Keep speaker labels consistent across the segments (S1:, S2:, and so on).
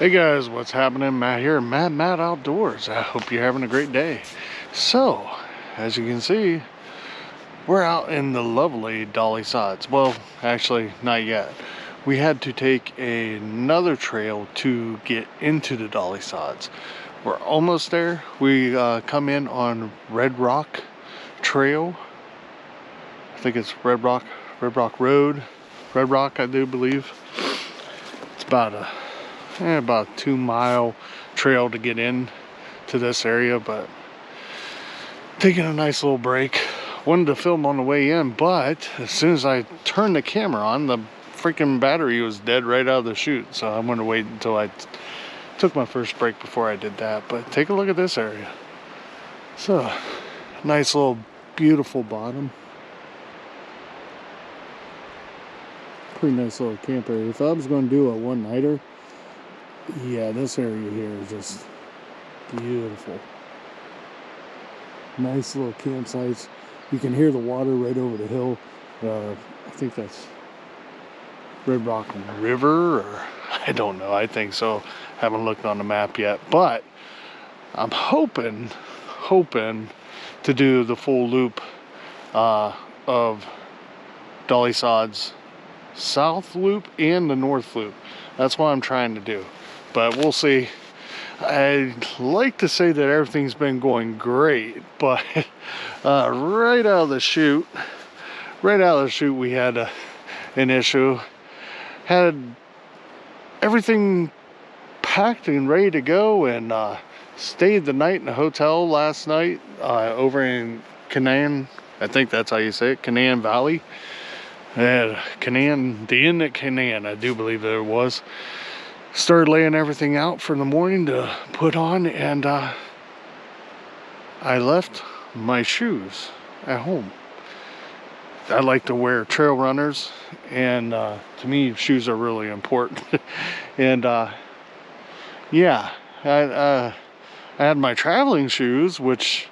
S1: Hey guys, what's happening? Matt here, Matt Outdoors. I hope you're having a great day. So, as you can see, we're out in the lovely Dolly Sods. Well, actually, not yet. We had to take another trail to get into the Dolly Sods. We're almost there. We come in on Red Rock Trail. I think it's Red Rock Road. Red Rock, I do believe. It's about a 2-mile trail to get in to this area, but taking a nice little break. Wanted to film on the way in, but as soon as I turned the camera on, the freaking battery was dead right out of the chute, so I'm going to wait until I took my first break before I did that. But take a look at this area. So nice little beautiful bottom, pretty nice little camp area. If I was going to do a one-nighter, yeah, this area here is just beautiful. Nice little campsites. You can hear the water right over the hill. I think that's Red Rock River, or I don't know. I think so. Haven't looked on the map yet, but I'm hoping to do the full loop of Dolly Sods South Loop and the North Loop. That's what I'm trying to do. But we'll see. I'd like to say that everything's been going great, but right out of the chute, we had an issue. Had everything packed and ready to go, and stayed the night in a hotel last night over in Canaan. I think that's how you say it, Canaan Valley. Canaan, the inn at Canaan, I do believe that it was. Started laying everything out for the morning to put on, and I left my shoes at home. I like to wear trail runners, and to me, shoes are really important. And yeah, I had my traveling shoes, which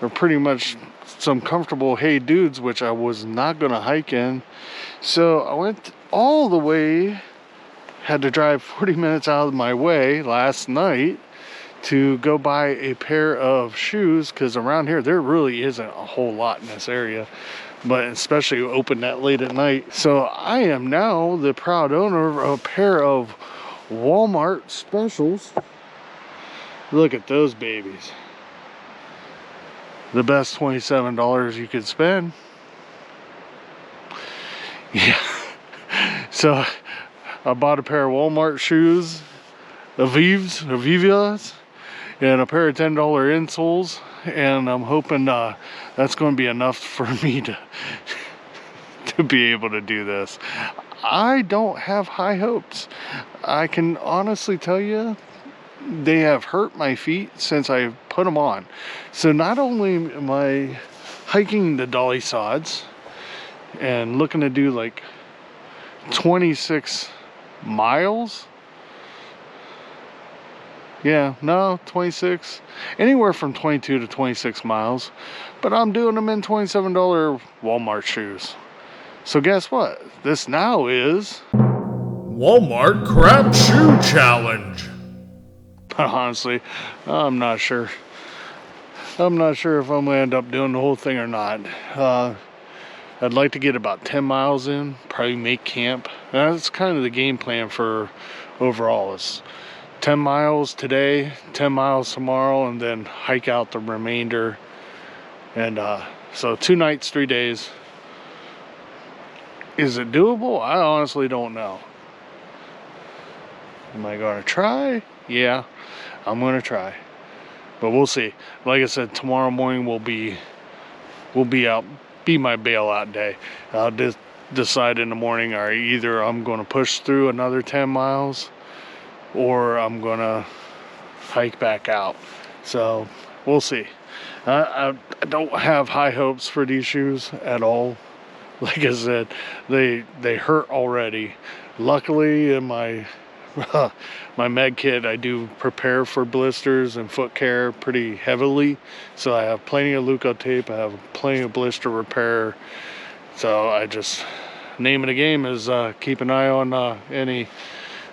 S1: are pretty much some comfortable Hey Dudes, which I was not going to hike in. So I went all the way, had to drive 40 minutes out of my way last night to go buy a pair of shoes, because around here there really isn't a whole lot in this area, but especially open that late at night. So I am now the proud owner of a pair of Walmart specials. Look at those babies. The best $27 you could spend. Yeah. So I bought a pair of Walmart shoes, Avivas, and a pair of $10 insoles, and I'm hoping that's going to be enough for me to be able to do this. I don't have high hopes. I can honestly tell you, they have hurt my feet since I put them on. So not only am I hiking the Dolly Sods and looking to do like 26 miles, yeah, no, 26, anywhere from 22 to 26 miles, but I'm doing them in $27 Walmart shoes. So guess what? This now is Walmart Crap Shoe Challenge. But honestly, I'm not sure. I'm not sure if I'm going to end up doing the whole thing or not. I'd like to get about 10 miles in, probably make camp. That's kind of the game plan for overall. It's 10 miles today, 10 miles tomorrow, and then hike out the remainder. And so 2 nights, 3 days. Is it doable? I honestly don't know. Am I going to try? Yeah, I'm going to try. But we'll see. Like I said, tomorrow morning will be out, be my bailout day. I'll just decide in the morning, all right, either I'm going to push through another 10 miles or I'm going to hike back out. So we'll see. I don't have high hopes for these shoes at all. Like I said, they hurt already. Luckily, in my my med kit, I do prepare for blisters and foot care pretty heavily. So I have plenty of leukotape. I have plenty of blister repair. So I just, name of the game is keep an eye on any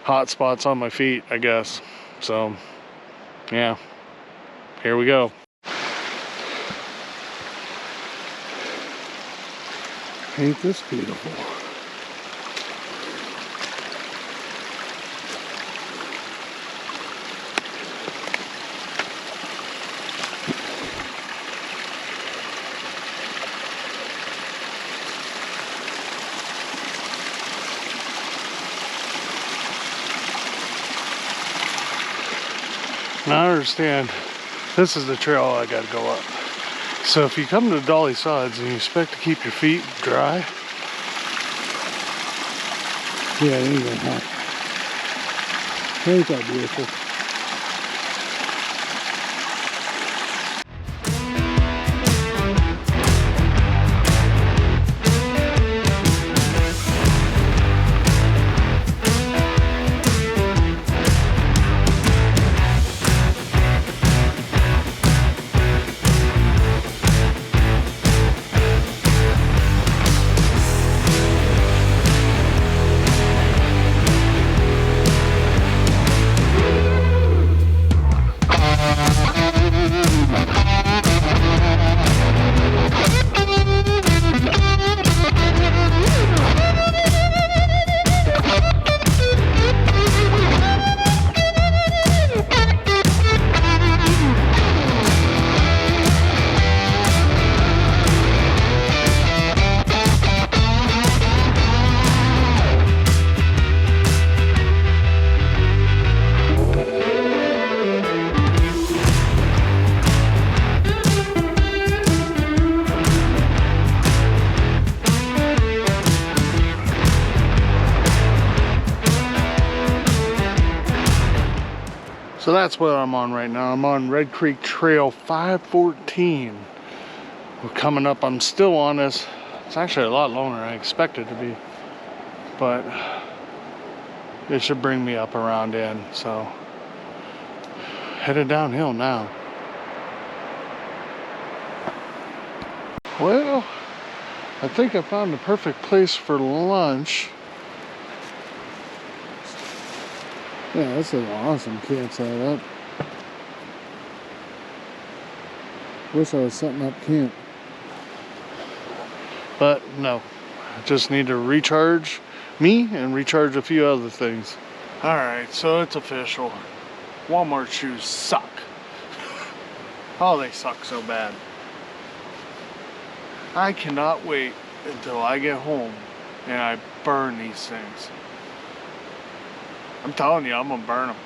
S1: hot spots on my feet, I guess. So, yeah, here we go. Ain't this beautiful? Now I understand this is the trail I gotta go up. So if you come to Dolly Sods and you expect to keep your feet dry, yeah, it ain't gonna happen. Ain't that beautiful? So that's what I'm on right now. I'm on Red Creek Trail 514. We're coming up. I'm still on this. It's actually a lot longer than I expected to be, but it should bring me up around in. So headed downhill now. Well, I think I found the perfect place for lunch. Yeah, this is an awesome campsite up. Wish I was setting up camp. But no, I just need to recharge me and recharge a few other things. Alright, so it's official. Walmart shoes suck. Oh, they suck so bad. I cannot wait until I get home and I burn these things. I'm telling you, I'm gonna burn them.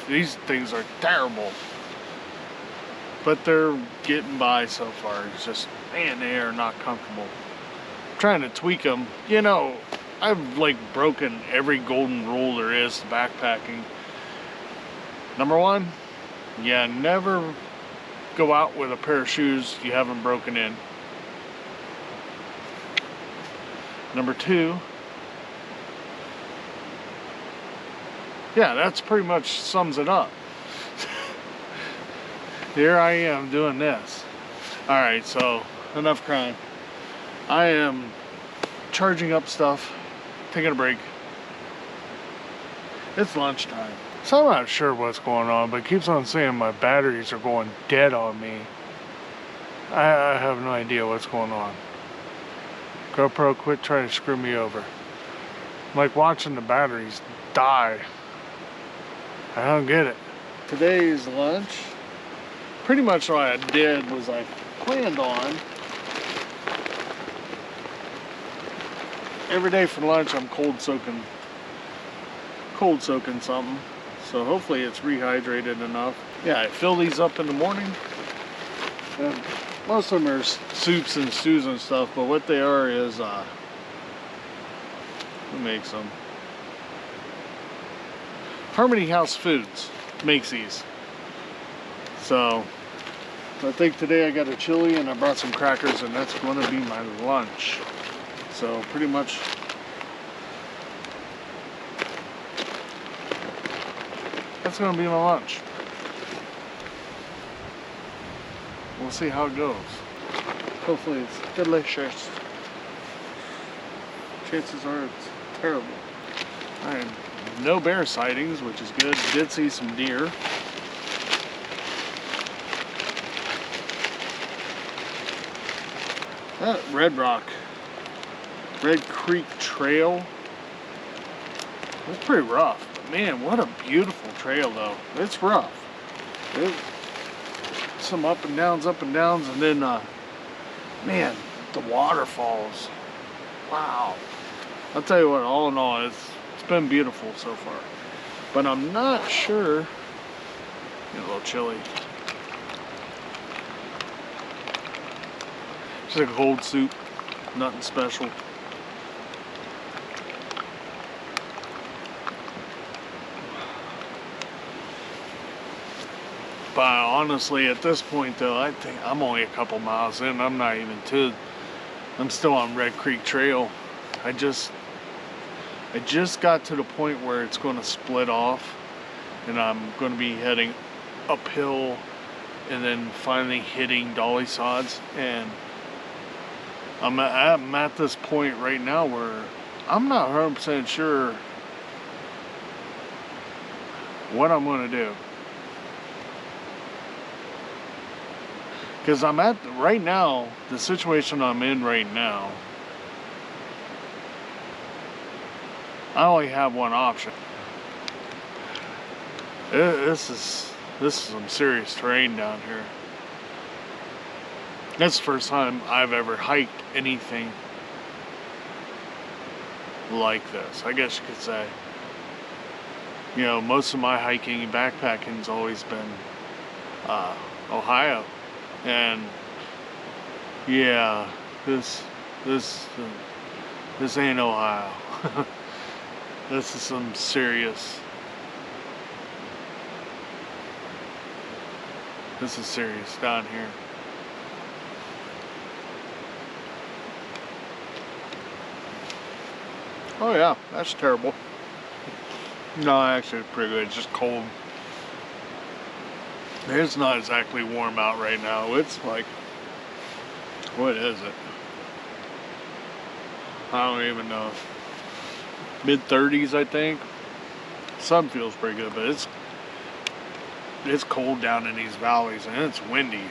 S1: These things are terrible. But they're getting by so far. It's just, man, they are not comfortable. I'm trying to tweak them. You know, I've like broken every golden rule there is to backpacking. Number one, yeah, never go out with a pair of shoes you haven't broken in. Number two, yeah, that's pretty much sums it up. Here I am doing this. Alright, so enough crying. I am charging up stuff, taking a break. It's lunchtime. So I'm not sure what's going on, but it keeps on saying my batteries are going dead on me. I have no idea what's going on. GoPro, quit trying to screw me over. I'm like watching the batteries die. I don't get it. Today's lunch, pretty much what I did was I planned on every day for lunch I'm cold soaking something. So hopefully it's rehydrated enough. Yeah, I fill these up in the morning. And most of them are soups and stews and stuff, but what they are is who makes them? Harmony House Foods makes these. So I think today I got a chili and I brought some crackers, and that's going to be my lunch. So pretty much that's going to be my lunch. We'll see how it goes. Hopefully it's delicious. Chances are it's terrible. And no bear sightings, which is good. Did see some deer. That Red Creek Trail. It's pretty rough. But man, what a beautiful trail though. It's rough. Some up and downs, and then man, the waterfalls. Wow. I'll tell you what, all in all, it's been beautiful so far. But I'm not sure. Get a little chilly. Just like a cold soup, nothing special. But honestly, at this point though, I think I'm only a couple miles in. I'm not even I'm still on Red Creek Trail. I just got to the point where it's going to split off, and I'm going to be heading uphill, and then finally hitting Dolly Sods. And I'm at this point right now where I'm not 100% sure what I'm going to do. Because I'm at, right now, the situation I'm in right now, I only have one option. This is some serious terrain down here. That's the first time I've ever hiked anything like this, I guess you could say. You know, most of my hiking and backpacking's always been Ohio. And yeah, this ain't Ohio. This is some serious. This is serious down here. Oh yeah, that's terrible. No, actually it's pretty good. It's just cold. It's not exactly warm out right now. It's like, what is it? I don't even know. Mid-30s, I think. Sun feels pretty good, but it's cold down in these valleys, and it's windy.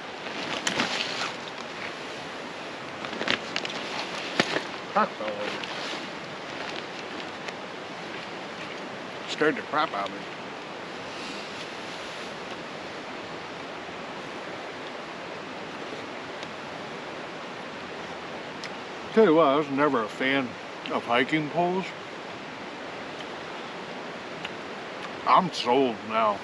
S1: Crap fell over. Scared the crap out of me. Tell you what, I was never a fan of hiking poles. I'm sold now.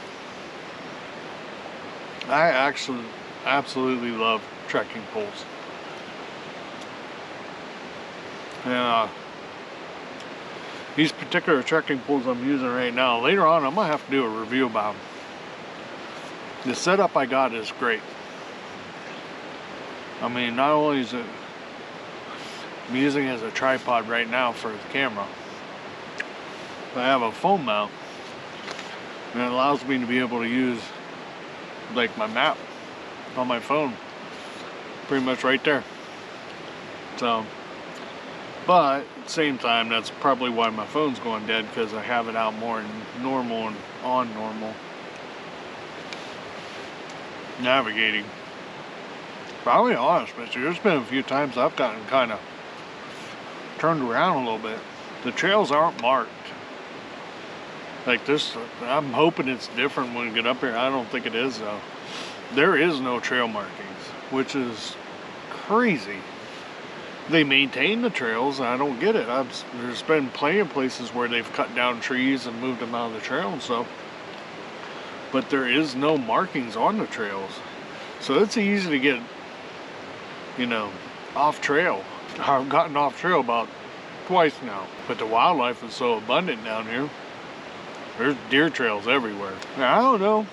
S1: I actually absolutely love trekking poles. And these particular trekking poles I'm using right now, later on I'm gonna have to do a review about them. The setup I got is great. I mean, not only is it, I'm using it as a tripod right now for the camera, but I have a phone mount, and it allows me to be able to use like my map on my phone pretty much right there. So, but at the same time, that's probably why my phone's going dead, because I have it out more in normal and on normal navigating. But I'll be honest with you, there's been a few times I've gotten kind of turned around a little bit. The trails aren't marked like this. I'm hoping it's different when we get up here. I don't think it is though. There is no trail markings, which is crazy. They maintain the trails, and I don't get it. There's been plenty of places where they've cut down trees and moved them out of the trail and stuff, but there is no markings on the trails. So it's easy to get, you know, off trail. I've gotten off trail about twice now, but the wildlife is so abundant down here. There's deer trails everywhere. Now, I don't know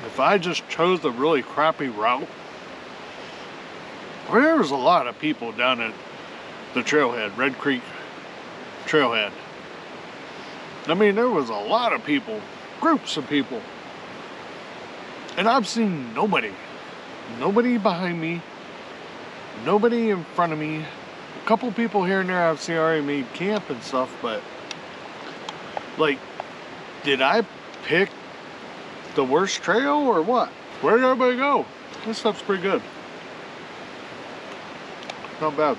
S1: if I just chose the really crappy route. There was a lot of people down at the trailhead, Red Creek Trailhead. I mean, there was a lot of people, groups of people, and I've seen nobody behind me, nobody in front of me. A couple people here and there I've seen already made camp and stuff, but Like, did I pick the worst trail or what? Where did everybody go? This stuff's pretty good. Not bad.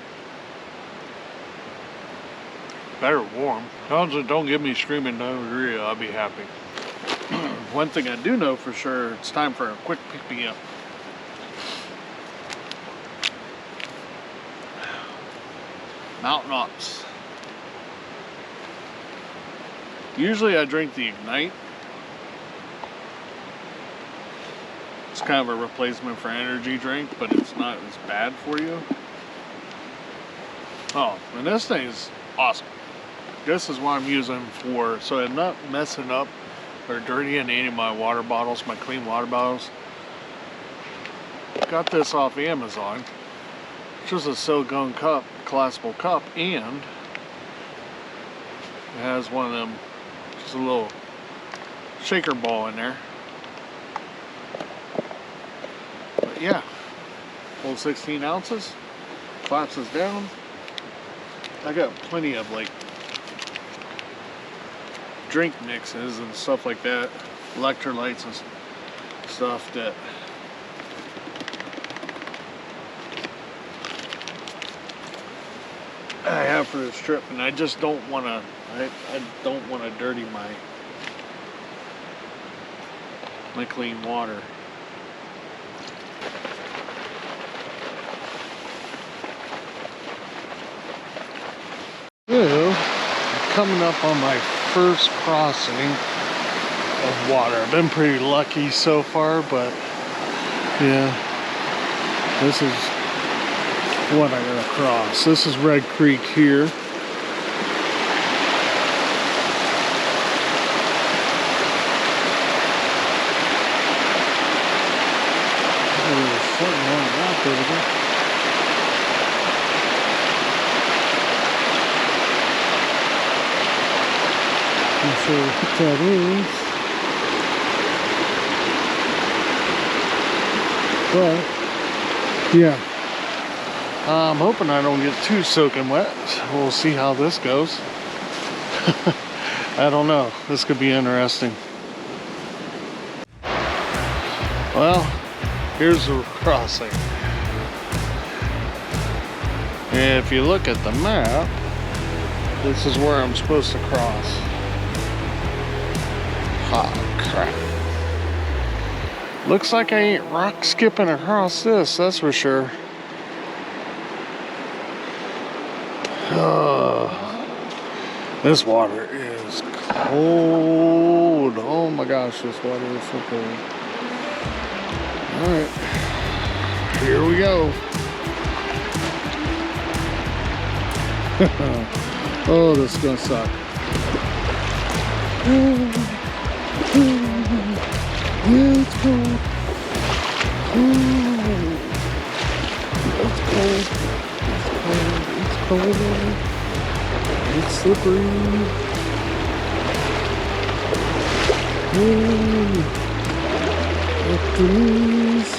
S1: Better warm. As long as it don't give me screaming diarrhea, I'll be happy. One thing I do know for sure, it's time for a quick pick-me-up. Mountain Ops. Usually I drink the Ignite. It's kind of a replacement for energy drink, but it's not as bad for you. Oh, and this thing is awesome. This is what I'm using for, so I'm not messing up or dirtying any of my water bottles, my clean water bottles. Got this off Amazon. It's just a silicone cup, collapsible cup, and it has one of them, just a little shaker ball in there. But yeah, full 16 ounces, collapses down. I got plenty of like drink mixes and stuff like that, electrolytes and stuff that I have for this trip, and I just don't want to. I don't want to dirty my clean water. So, coming up on my first crossing of water. I've been pretty lucky so far, but yeah, this is what I gotta cross. This is Red Creek here. There's something on the rock over there. Not sure what that is, but yeah, I'm hoping I don't get too soaking wet. We'll see how this goes. I don't know, this could be interesting. Well, here's the crossing, and if you look at the map, this is where I'm supposed to cross. Oh crap. Looks like I ain't rock skipping across this, that's for sure. This water is cold. Oh my gosh, this water is so cold. Alright, here we go. Oh, this is gonna suck. Yeah, it's cold. It's cold. It's cold. It's slippery. Up the knees.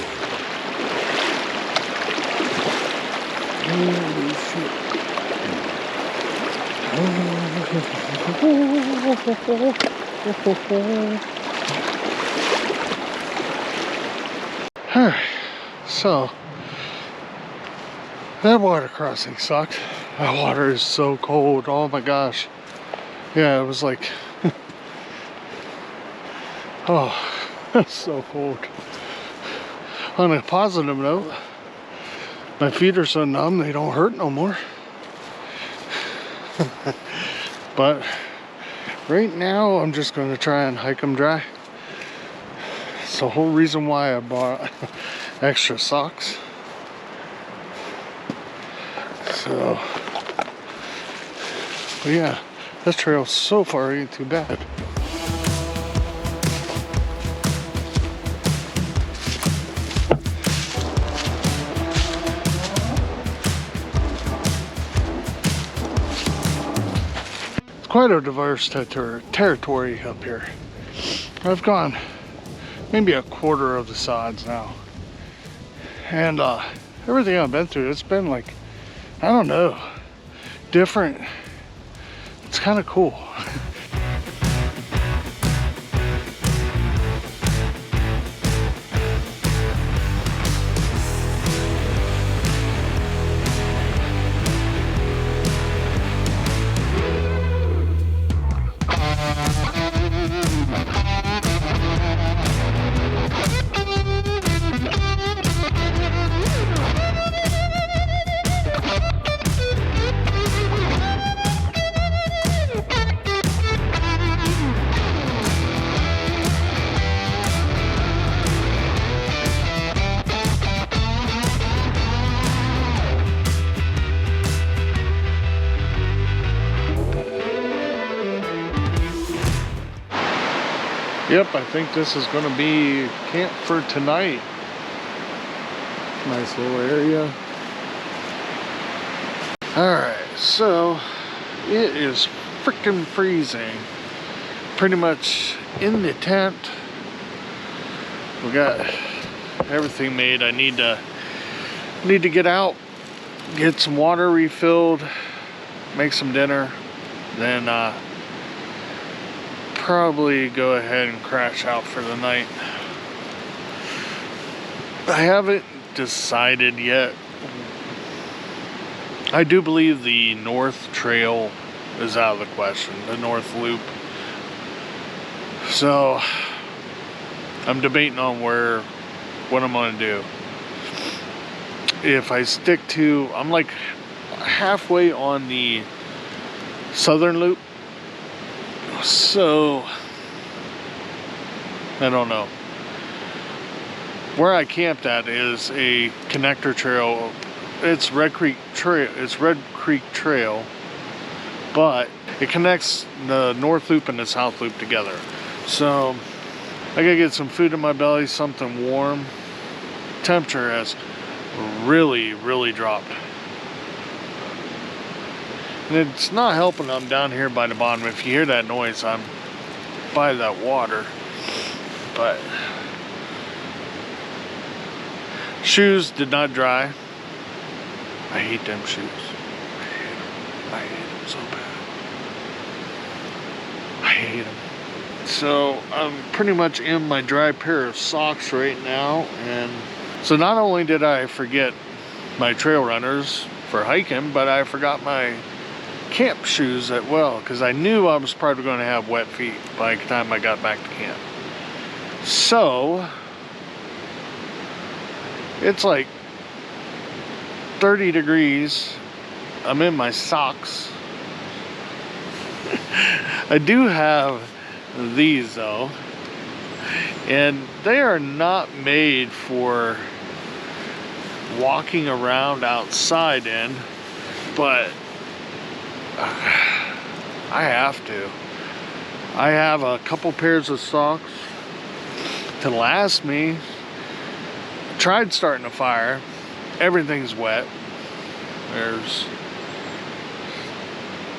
S1: Holy shit. Alright, so that water crossing sucked. That water is so cold. Oh my gosh. Yeah, it was like, oh, it's so cold. On a positive note, my feet are so numb they don't hurt no more. But right now I'm just going to try and hike them dry. It's the whole reason why I bought extra socks. So, but yeah, this trail so far ain't too bad. It's quite a diverse territory up here. I've gone maybe a quarter of the sods now, and everything I've been through, it's been like, I don't know, different. It's kind of cool. Yep, I think this is going to be camp for tonight. Nice little area. Alright, so it is freaking freezing. Pretty much in the tent. We got everything made. I need to get out, get some water refilled, make some dinner, then probably go ahead and crash out for the night. I haven't decided yet. I do believe the North Trail is out of the question, the North Loop. So I'm debating on what I'm gonna do. If I stick to, I'm like halfway on the Southern Loop, so I don't know. Where I camped at is a connector trail. It's Red Creek Trail. It's Red Creek Trail, but it connects the North Loop and the South Loop together. So I gotta get some food in my belly, something warm. Temperature has really, really dropped. And it's not helping. I'm down here by the bottom. If you hear that noise, I'm by that water. But shoes did not dry. I hate them shoes. I hate them so bad. I hate them. So I'm pretty much in my dry pair of socks right now. And so not only did I forget my trail runners for hiking, but I forgot my camp shoes as well, because I knew I was probably going to have wet feet by the time I got back to camp. So it's like 30 degrees. I'm in my socks. I do have these though, and they are not made for walking around outside in, but I have to. I have a couple pairs of socks to last me. Tried starting a fire. Everything's wet. There's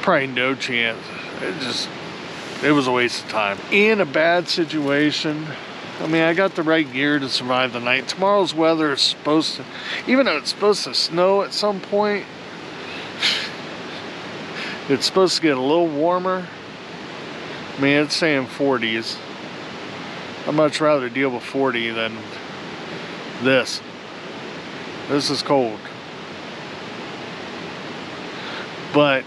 S1: probably no chance. It was a waste of time. In a bad situation. I mean, I got the right gear to survive the night. Tomorrow's weather is supposed to, even though it's supposed to snow at some point, it's supposed to get a little warmer. I mean, it's saying 40s. I'd much rather deal with 40 than this. This is cold. But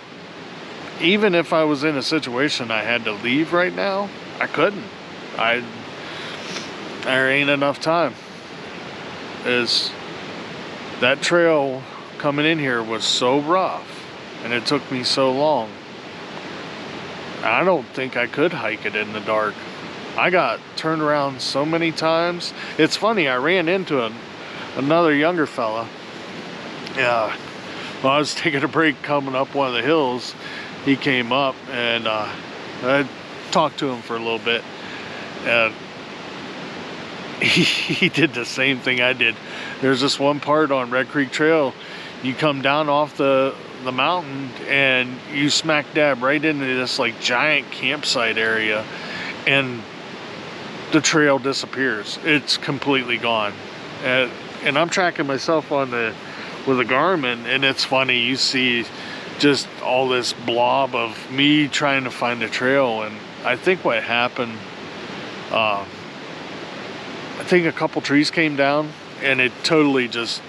S1: even if I was in a situation I had to leave right now, I couldn't. There ain't enough time. That trail coming in here was so rough, and it took me so long. I don't think I could hike it in the dark. I got turned around so many times. It's funny, I ran into another younger fella. Yeah, well, I was taking a break coming up one of the hills. He came up, and I talked to him for a little bit, and he did the same thing I did. There's this one part on Red Creek Trail, you come down off the mountain and you smack dab right into this like giant campsite area, and the trail disappears. It's completely gone. And I'm tracking myself with a Garmin, and it's funny, you see just all this blob of me trying to find the trail. And I think what happened, I think a couple trees came down and it totally just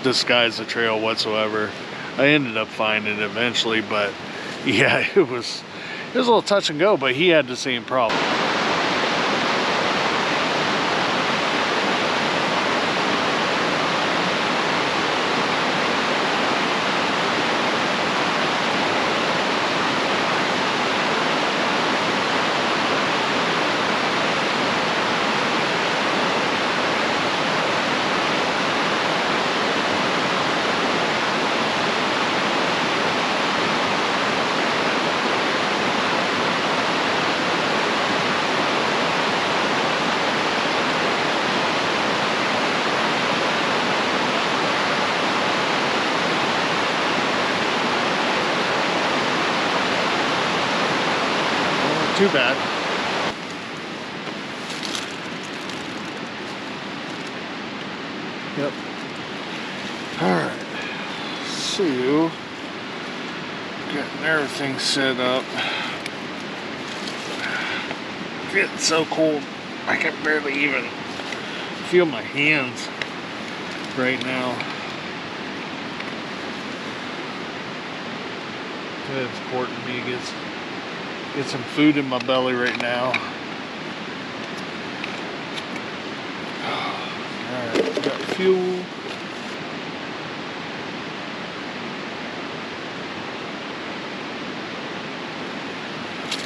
S1: disguised the trail whatsoever. I ended up finding it eventually, but yeah, it was a little touch and go, but he had the same problem. too bad. Yep. Alright. So, getting everything set up. It's getting so cold, I can barely even feel my hands right now. It's important to me to get some food in my belly right now. Alright, we got fuel.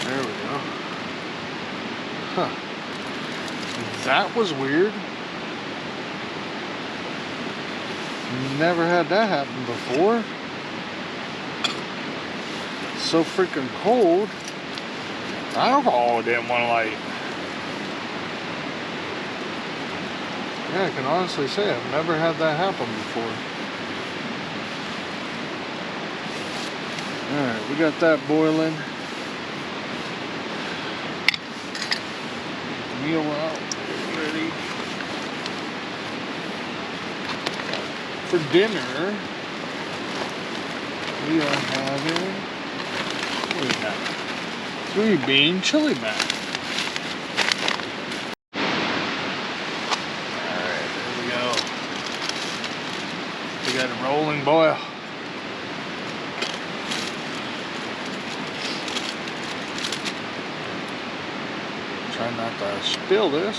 S1: There we go. Huh. That was weird. Never had that happen before. So freaking cold. Alcohol didn't want to light. Yeah, I can honestly say I've never had that happen before. Alright, we got that boiling. Meal out, ready for dinner. We are having, what do we have? 3-bean chili mac. Alright, there we go. We got a rolling boil. Try not to spill this.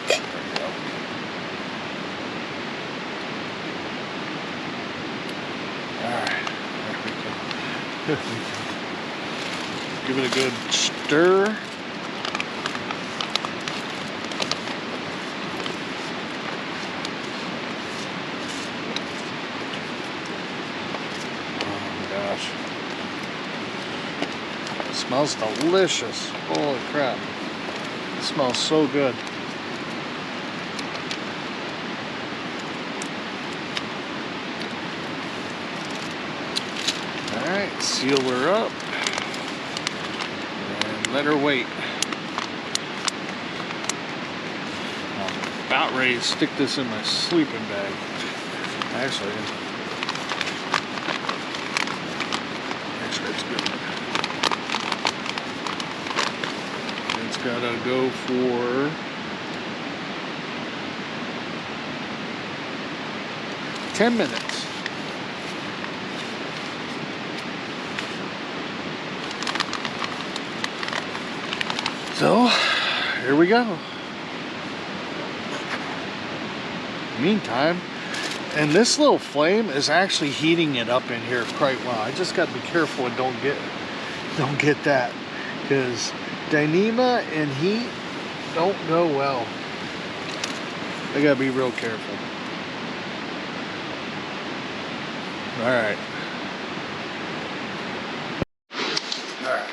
S1: There we go. Alright, there we go. Give it a good stir. Oh my gosh. It smells delicious. Holy crap. It smells so good. Alright, seal her up. Let her wait. I'm about ready to stick this in my sleeping bag. Actually, it's good. It's gotta go for 10 minutes. So, here we go. Meantime, and this little flame is actually heating it up in here quite well. I just got to be careful and don't get that, because Dyneema and heat don't go well. I got to be real careful. All right. All right,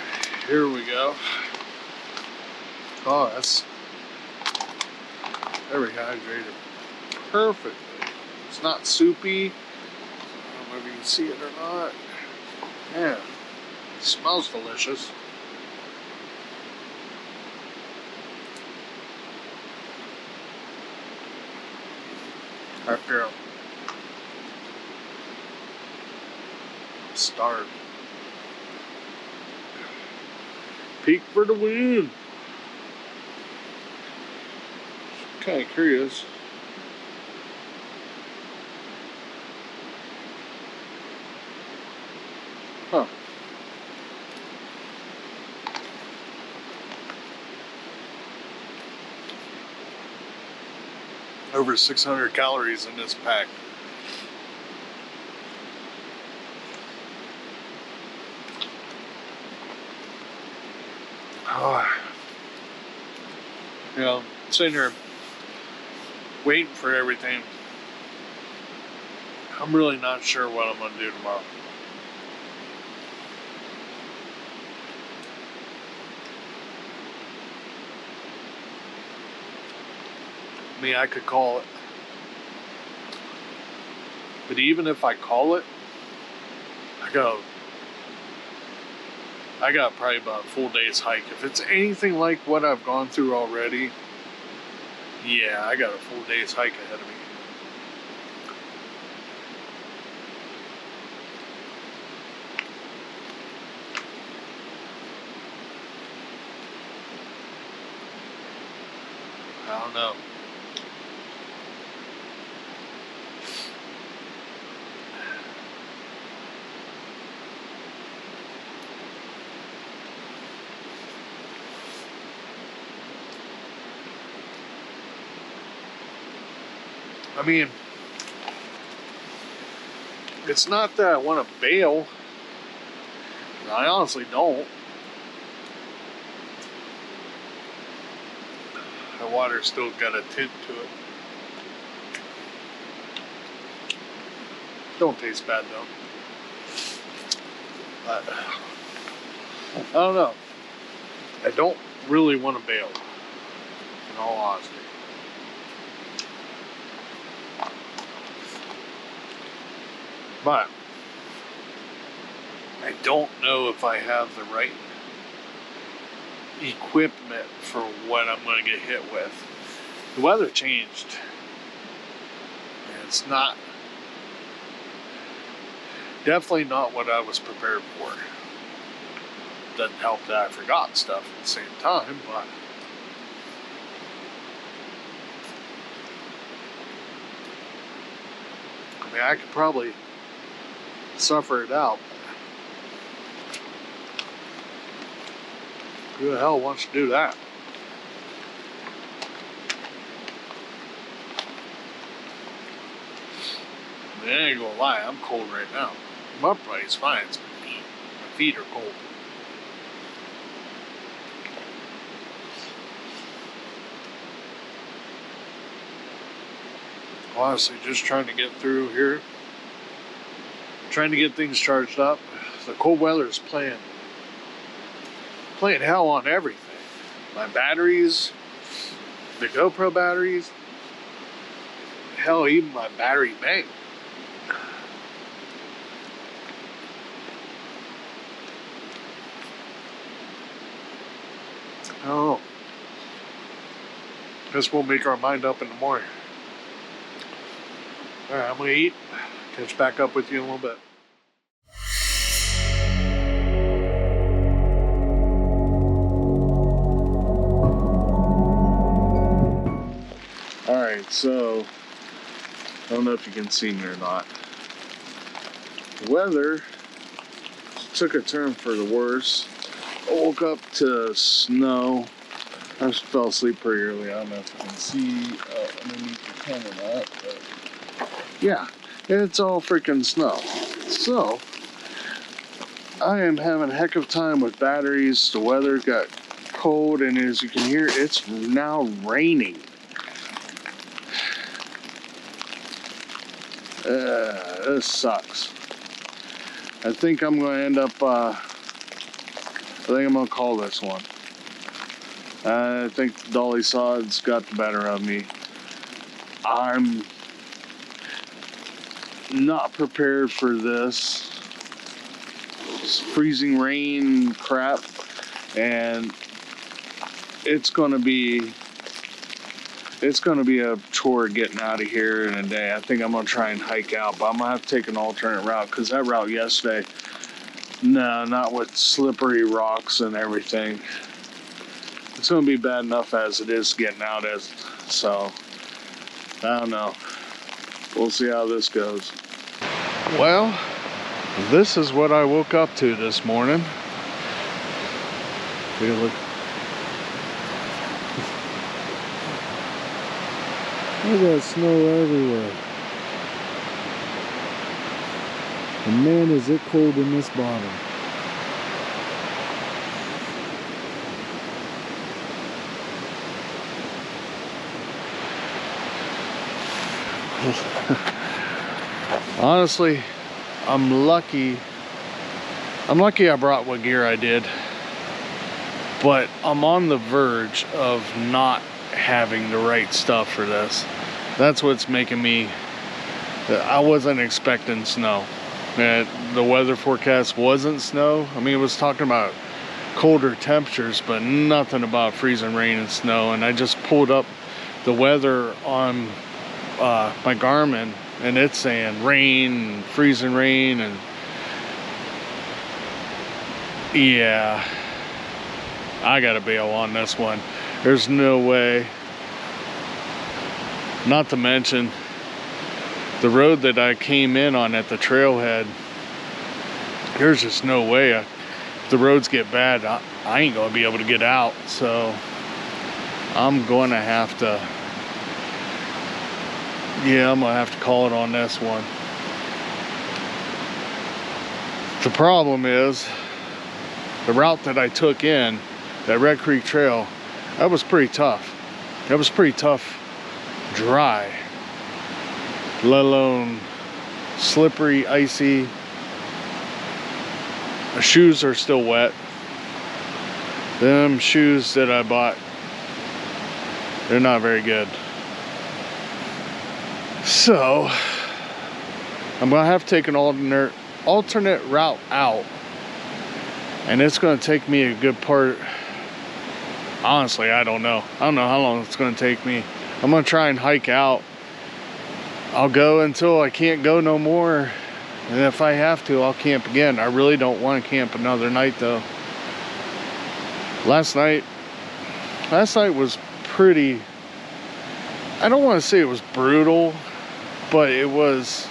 S1: here we go. Oh, that's very hydrated perfectly. It's not soupy. I don't know if you can see it or not. Yeah, it smells delicious. After I'm starved. Peek for the win. Kind of curious. Huh. Over 600 calories in this pack. Oh. You know, sitting here waiting for everything. I'm really not sure what I'm going to do tomorrow. I mean, I could call it. But even if I call it, I go, I got probably about a full day's hike. If it's anything like what I've gone through already, yeah, I got a full day's hike ahead of me. I don't know. I mean, it's not that I want to bail. I honestly don't. The water's still got a tint to it. Don't taste bad though. But I don't know. I don't really want to bail, in all honesty. But I don't know if I have the right equipment for what I'm going to get hit with. The weather changed. And it's not, definitely not what I was prepared for. Doesn't help that I forgot stuff at the same time, but I mean, I could probably suffer it out. Who the hell wants to do that? I ain't gonna lie, I'm cold right now. My body's fine, it's my feet. My feet are cold. Honestly, just trying to get through here. Trying to get things charged up. The cold weather is playing hell on everything. My batteries, the GoPro batteries, hell, even my battery bank. Oh, guess we'll make our mind up in the morning. All right, I'm gonna eat. Catch back up with you in a little bit. All right, so I don't know if you can see me or not. The weather took a turn for the worse. I woke up to snow. I just fell asleep pretty early. I don't know if you can see underneath the camera or not, but yeah, it's all freaking snow. So I am having a heck of a time with batteries. The weather got cold, and as you can hear, it's now raining. This sucks. I think I'm going to end up, I think I'm going to call this one. I think Dolly Sods got the better of me. I'm not prepared for this. It's freezing rain crap, and it's going to be a chore getting out of here in a day. I think I'm going to try and hike out, but I'm going to have to take an alternate route, because that route yesterday, no, not with slippery rocks and everything. It's going to be bad enough as it is getting out as, so I don't know. We'll see how this goes. Well, this is what I woke up to this morning. Take a look. Look at that snow everywhere. And man, is it cold in this bottom. Honestly, I'm lucky I brought what gear I did, but I'm on the verge of not having the right stuff for this. That's what's making me, I wasn't expecting snow. The weather forecast wasn't snow. I mean, it was talking about colder temperatures, but nothing about freezing rain and snow. And I just pulled up the weather on my Garmin, and it's saying rain, freezing rain, and yeah, I gotta bail on this one. There's no way. Not to mention the road that I came in on at the trailhead, there's just no way. If the roads get bad, I ain't gonna be able to get out. So I'm gonna have to, yeah, I'm gonna have to call it on this one. The problem is the route that I took in, that Red Creek Trail, that was pretty tough. That was pretty tough dry, let alone slippery, icy. My shoes are still wet. Them shoes that I bought, they're not very good. So I'm gonna have to take an alternate route out, and it's gonna take me a good part. Honestly, I don't know how long it's gonna take me. I'm gonna try and hike out. I'll go until I can't go no more, and if I have to, I'll camp again. I really don't want to camp another night though. Last night was pretty, I don't want to say it was brutal, but it was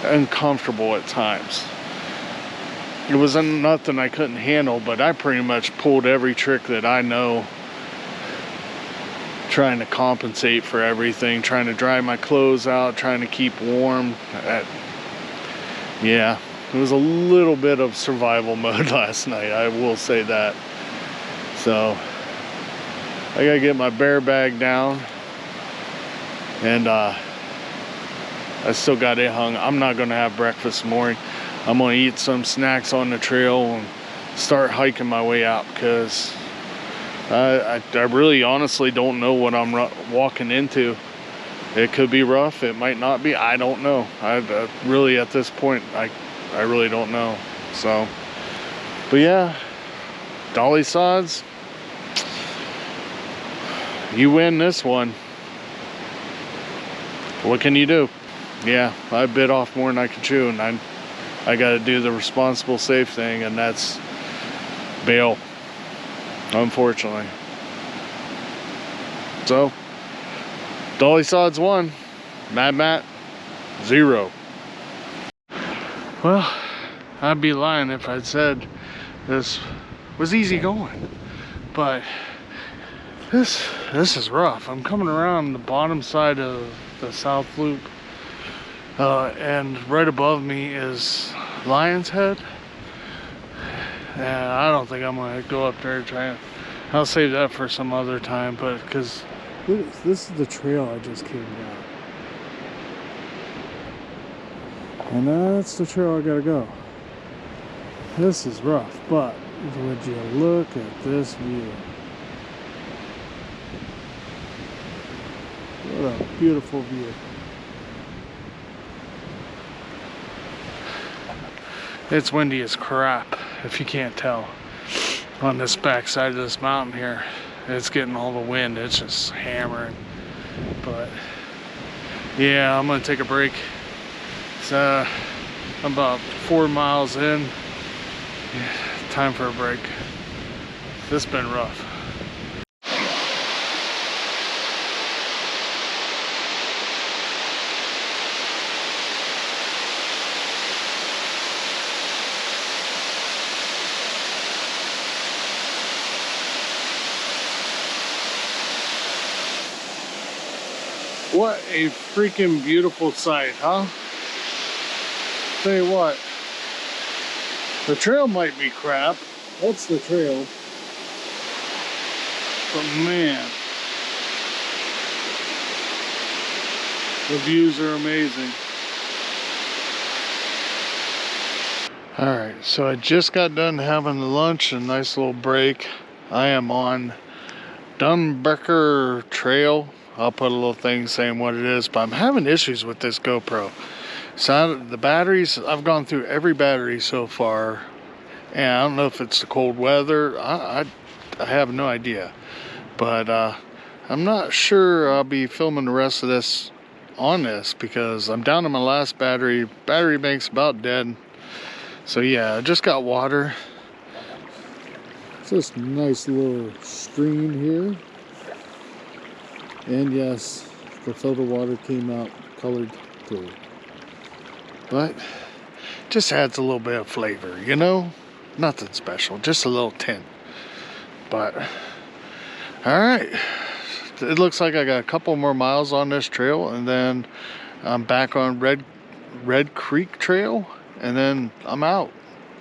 S1: uncomfortable at times. It wasn't nothing I couldn't handle, but I pretty much pulled every trick that I know, trying to compensate for everything, trying to dry my clothes out, trying to keep warm. Yeah, it was a little bit of survival mode last night, I will say that. So I gotta get my bear bag down, and I still got it hung. I'm not gonna have breakfast this morning. I'm gonna eat some snacks on the trail and start hiking my way out, because I really honestly don't know what I'm walking into. It could be rough, it might not be, I don't know. I really, at this point, I really don't know. So, but yeah, Dolly Sods, you win this one. What can you do? Yeah, I bit off more than I can chew, and I got to do the responsible, safe thing, and that's bail, unfortunately. So, Dolly Sods 1, Mad Matt 0. Well, I'd be lying if I'd said this was easy going, but this is rough. I'm coming around the bottom side of the South Loop, and right above me is Lion's Head, and I don't think I'm gonna go up there and try. I'll save that for some other time, but because this is the trail I just came down, and that's the trail I gotta go. This is rough, but would you look at this view? What a beautiful view. It's windy as crap, if you can't tell. On this back side of this mountain here, it's getting all the wind. It's just hammering. But yeah, I'm gonna take a break. It's I'm about 4 miles in. Yeah, time for a break. This has been rough. What a freaking beautiful sight, huh? Tell you what, the trail might be crap. That's the trail. But man, the views are amazing. Alright, so I just got done having lunch, a nice little break. I am on Dunbecker Trail. I'll put a little thing saying what it is, but I'm having issues with this GoPro. So the batteries, I've gone through every battery so far. And I don't know if it's the cold weather. I have no idea. But I'm not sure I'll be filming the rest of this on this because I'm down to my last battery. Battery bank's about dead. So yeah, I just got water. It's this nice little stream here. And yes, the filter water came out colored too. But just adds a little bit of flavor, you know? Nothing special, just a little tint. But all right, it looks like I got a couple more miles on this trail, and then I'm back on Red Creek Trail, and then I'm out.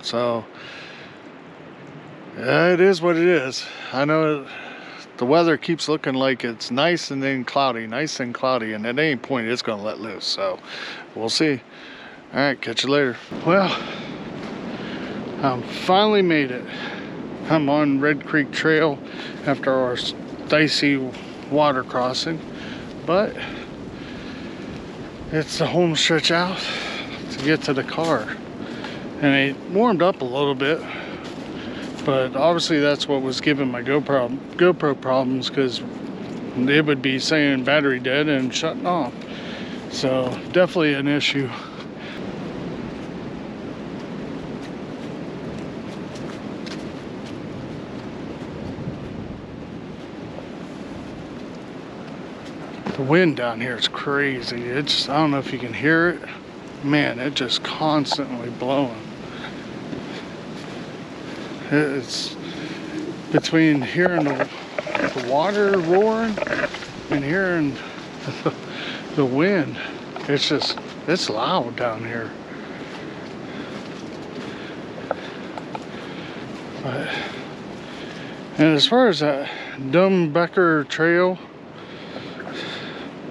S1: So it is what it is. I know the weather keeps looking like it's nice and then cloudy, nice and cloudy, and at any point it's gonna let loose. So we'll see. All right, catch you later. Well, I finally made it. I'm on Red Creek Trail after our dicey water crossing, but it's the home stretch out to get to the car. And it warmed up a little bit, but obviously that's what was giving my GoPro problems, because it would be saying battery dead and shutting off. So definitely an issue. The wind down here is crazy. It's, I don't know if you can hear it. Man, it's just constantly blowing. It's between hearing the water roaring and hearing the wind. It's loud down here. But, and as far as that Dumbecker Trail,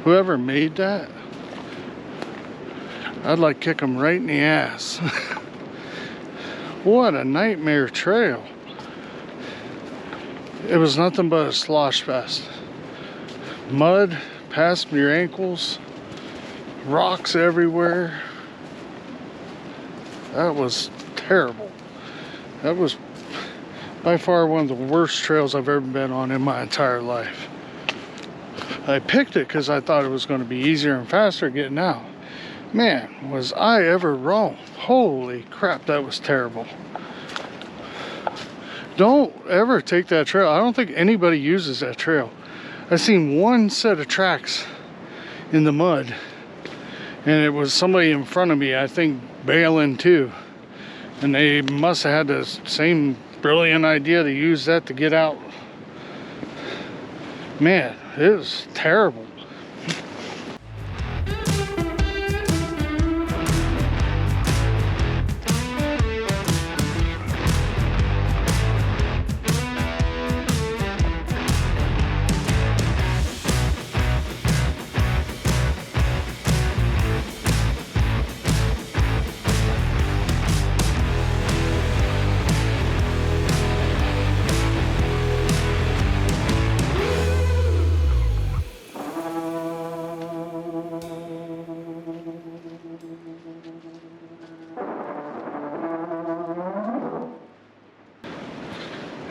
S1: whoever made that, I'd like kick them right in the ass. What a nightmare trail. It was nothing but a slosh fest. Mud past your ankles, rocks everywhere. That was terrible. That was by far one of the worst trails I've ever been on in my entire life. I picked it because I thought it was going to be easier and faster getting out. Man, was I ever wrong. Holy crap, that was terrible. Don't ever take that trail. I don't think anybody uses that trail. I've seen one set of tracks in the mud, and it was somebody in front of me, I think, bailing too. And they must have had the same brilliant idea to use that to get out. Man, it was terrible.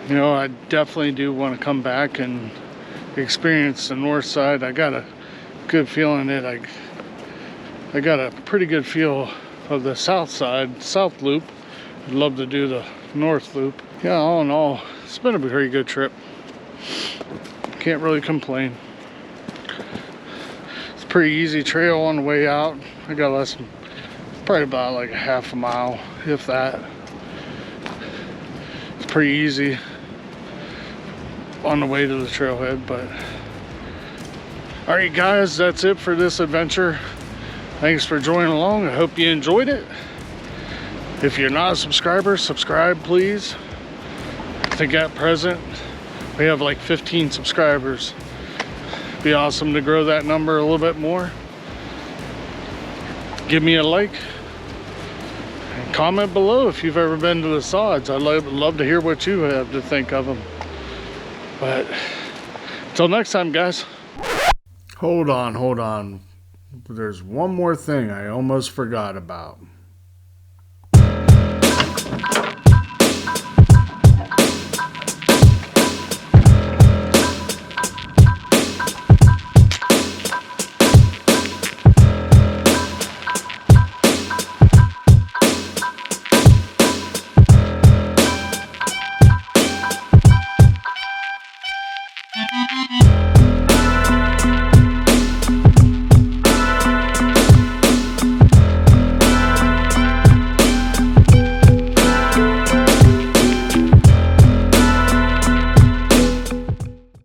S1: You know, I definitely do want to come back and experience the north side. I got a good feeling that I got a pretty good feel of the south side, south loop. I'd love to do the north loop. Yeah, all in all, it's been a very good trip. Can't really complain. It's a pretty easy trail on the way out. I got less than, probably about like a half a mile, if that. It's pretty easy on the way to the trailhead. But all right guys, that's it for this adventure. Thanks for joining along. I hope you enjoyed it. If you're not a subscriber, subscribe please. I think at present we have like 15 subscribers. Be awesome to grow that number a little bit more. Give me a like and comment below if you've ever been to the Sods. I'd love to hear what you have to think of them. But until next time, guys. Hold on. There's one more thing I almost forgot about.